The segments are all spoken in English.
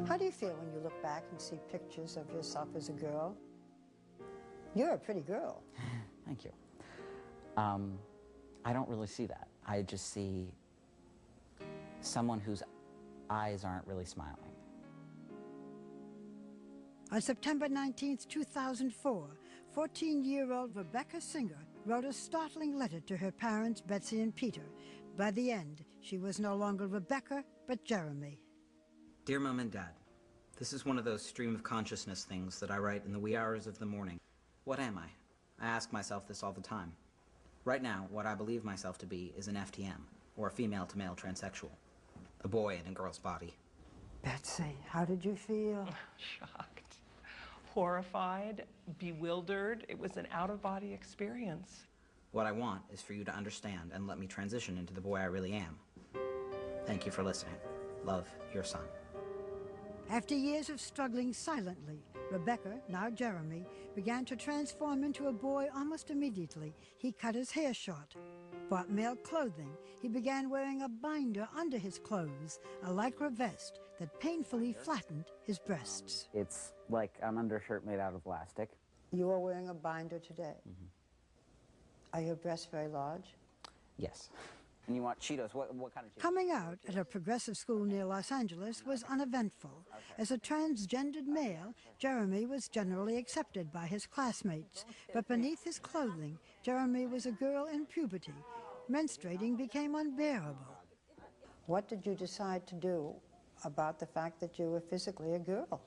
How do you feel when you look back and see pictures of yourself as a girl? You're a pretty girl. Thank you. I don't really see that. I just see someone whose eyes aren't really smiling. On September 19th, 2004, 14-year-old Rebecca Singer wrote a startling letter to her parents, Betsy and Peter. By the end, she was no longer Rebecca, but Jeremy. Dear Mom and Dad, this is one of those stream of consciousness things that I write in the wee hours of the morning. What am I? I ask myself this all the time. Right now, what I believe myself to be is an FTM, or a female-to-male transsexual. A boy in a girl's body. Betsy, how did you feel? Shocked, horrified, bewildered. It was an out-of-body experience. What I want is for you to understand and let me transition into the boy I really am. Thank you for listening. Love, your son. After years of struggling silently, Rebecca, now Jeremy, began to transform into a boy almost immediately. He cut his hair short, bought male clothing. He began wearing a binder under his clothes, a lycra vest that painfully flattened his breasts. It's like an undershirt made out of elastic. You are wearing a binder today. Are your breasts very large? Yes. And you want Cheetos? What kind of Cheetos? Coming out at a progressive school near Los Angeles was uneventful. As a transgendered male, Jeremy was generally accepted by his classmates. But beneath his clothing, Jeremy was a girl in puberty. Menstruating became unbearable. What did you decide to do about the fact that you were physically a girl?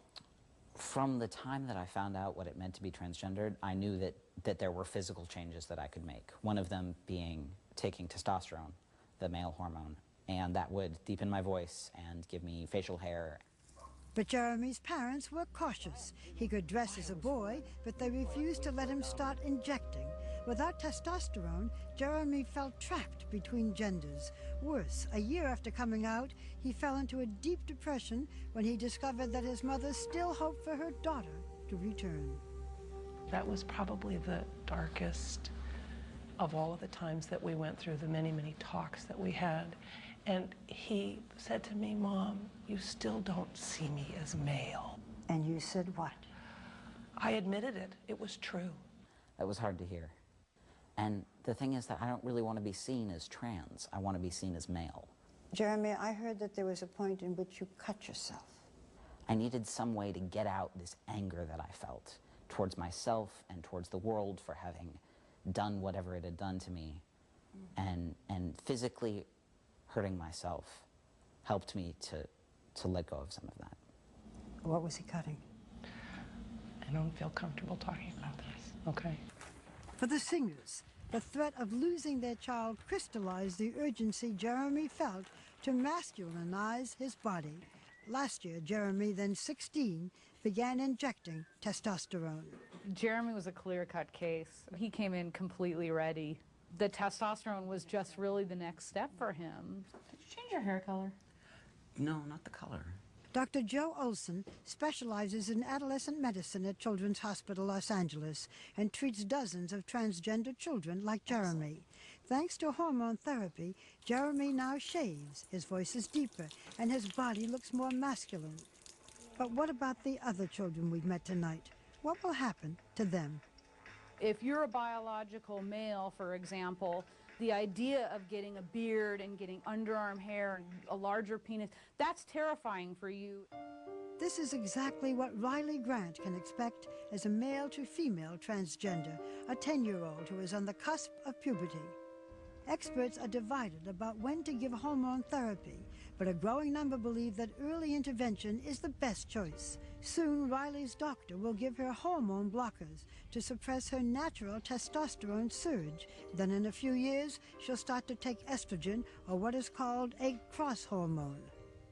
From the time that I found out what it meant to be transgendered, I knew that there were physical changes that I could make. One of them being taking testosterone, the male hormone, and that would deepen my voice and give me facial hair. But Jeremy's parents were cautious. He could dress as a boy, but they refused to let him start injecting. Without testosterone, Jeremy felt trapped between genders. Worse, a year after coming out, he fell into a deep depression when he discovered that his mother still hoped for her daughter to return. That was probably the darkest of all of the times that we went through, the many, many talks that we had. And he said to me, Mom, you still don't see me as male. And you said what? I admitted it. It was true. That was hard to hear. And the thing is that I don't really want to be seen as trans. I want to be seen as male. Jeremy, I heard that there was a point in which you cut yourself. I needed some way to get out this anger that I felt towards myself and towards the world for having done whatever it had done to me. And physically hurting myself helped me to let go of some of that. What was he cutting? I don't feel comfortable talking about this, okay? For the Singers, the threat of losing their child crystallized the urgency Jeremy felt to masculinize his body. Last year, Jeremy, then 16, began injecting testosterone. Jeremy was a clear-cut case. He came in completely ready. The testosterone was just really the next step for him. Did you change your hair color? No, not the color. Dr. Joe Olson specializes in adolescent medicine at Children's Hospital Los Angeles and treats dozens of transgender children like Jeremy. Thanks to hormone therapy, Jeremy now shaves, his voice is deeper, and his body looks more masculine. But what about the other children we've met tonight? What will happen to them? If you're a biological male, for example, the idea of getting a beard and getting underarm hair and a larger penis, that's terrifying for you. This is exactly what Riley Grant can expect as a male to female transgender, a 10-year-old who is on the cusp of puberty. Experts are divided about when to give hormone therapy, but a growing number believe that early intervention is the best choice. Soon, Riley's doctor will give her hormone blockers to suppress her natural testosterone surge. Then in a few years, she'll start to take estrogen, or what is called a cross hormone.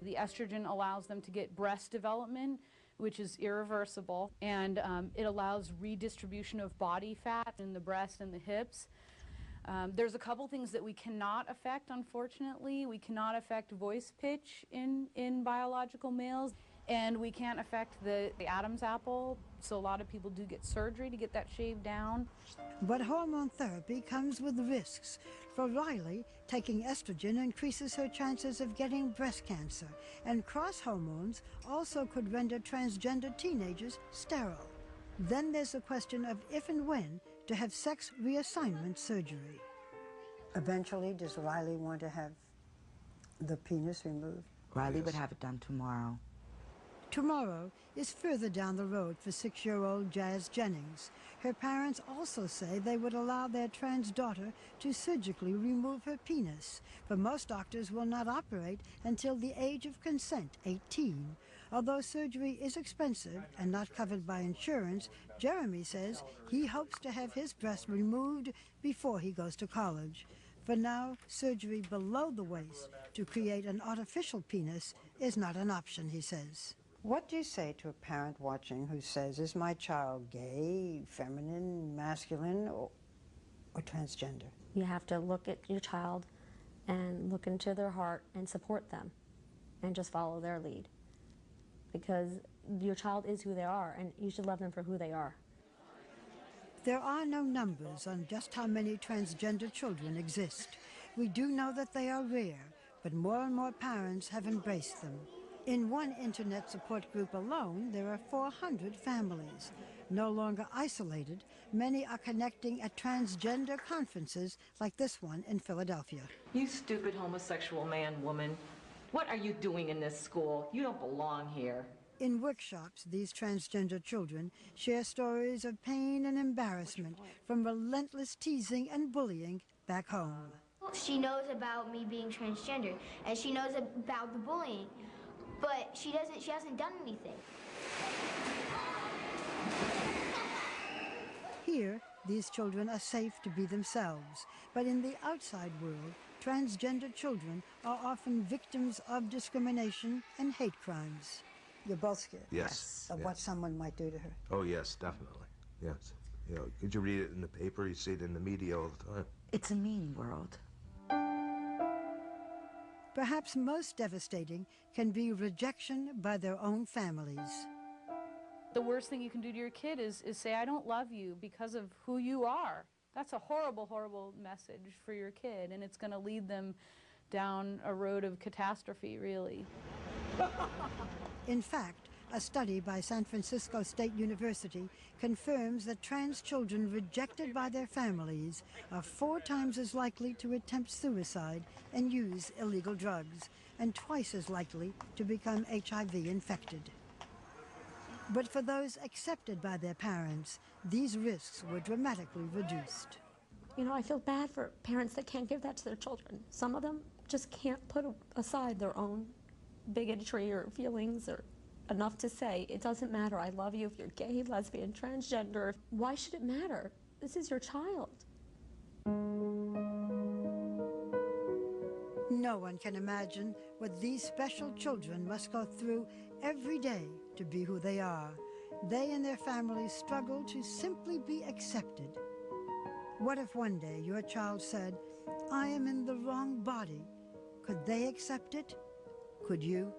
The estrogen allows them to get breast development, which is irreversible, and it allows redistribution of body fat in the breast and the hips. There's a couple things that we cannot affect, unfortunately. We cannot affect voice pitch in biological males, and we can't affect the Adam's apple So a lot of people do get surgery to get that shaved down. But hormone therapy comes with risks. For Riley, taking estrogen increases her chances of getting breast cancer, and cross hormones also could render transgender teenagers sterile. Then there's the question of if and when to have sex reassignment surgery. Eventually, does Riley want to have the penis removed? Riley would have it done tomorrow. Tomorrow is further down the road for 6-year-old Jazz Jennings. Her parents also say they would allow their trans daughter to surgically remove her penis, but most doctors will not operate until the age of consent, 18. Although surgery is expensive and not covered by insurance, Jeremy says he hopes to have his breast removed before he goes to college. For now, surgery below the waist to create an artificial penis is not an option, he says. What do you say to a parent watching who says, is my child gay, feminine, masculine, or transgender? You have to look at your child and look into their heart and support them and just follow their lead. Because your child is who they are, and you should love them for who they are. There are no numbers on just how many transgender children exist. We do know that they are rare, but more and more parents have embraced them. In one internet support group alone, there are 400 families. No longer isolated, many are connecting at transgender conferences like this one in Philadelphia. You stupid homosexual man, woman. What are you doing in this school? You don't belong here. In workshops, these transgender children share stories of pain and embarrassment from relentless teasing and bullying back home. She knows about me being transgender, and she knows about the bullying, but she hasn't done anything. Here, these children are safe to be themselves, but in the outside world, transgender children are often victims of discrimination and hate crimes. You're both scared? Yes. Of what someone might do to her? Oh, yes, definitely. Yes. You know, could you read it in the paper? You see it in the media all the time. It's a mean world. Perhaps most devastating can be rejection by their own families. The worst thing you can do to your kid is say, I don't love you because of who you are. That's a horrible, horrible message for your kid, and it's going to lead them down a road of catastrophe, really. In fact, a study by San Francisco State University confirms that trans children rejected by their families are 4 times as likely to attempt suicide and use illegal drugs, and twice as likely to become HIV infected. But for those accepted by their parents, these risks were dramatically reduced. You know, I feel bad for parents that can't give that to their children. Some of them just can't put aside their own bigotry or feelings or enough to say, it doesn't matter, I love you if you're gay, lesbian, transgender. Why should it matter? This is your child. No one can imagine what these special children must go through every day to be who they are. They and their families struggle to simply be accepted. What if one day your child said, I am in the wrong body? Could they accept it? Could you?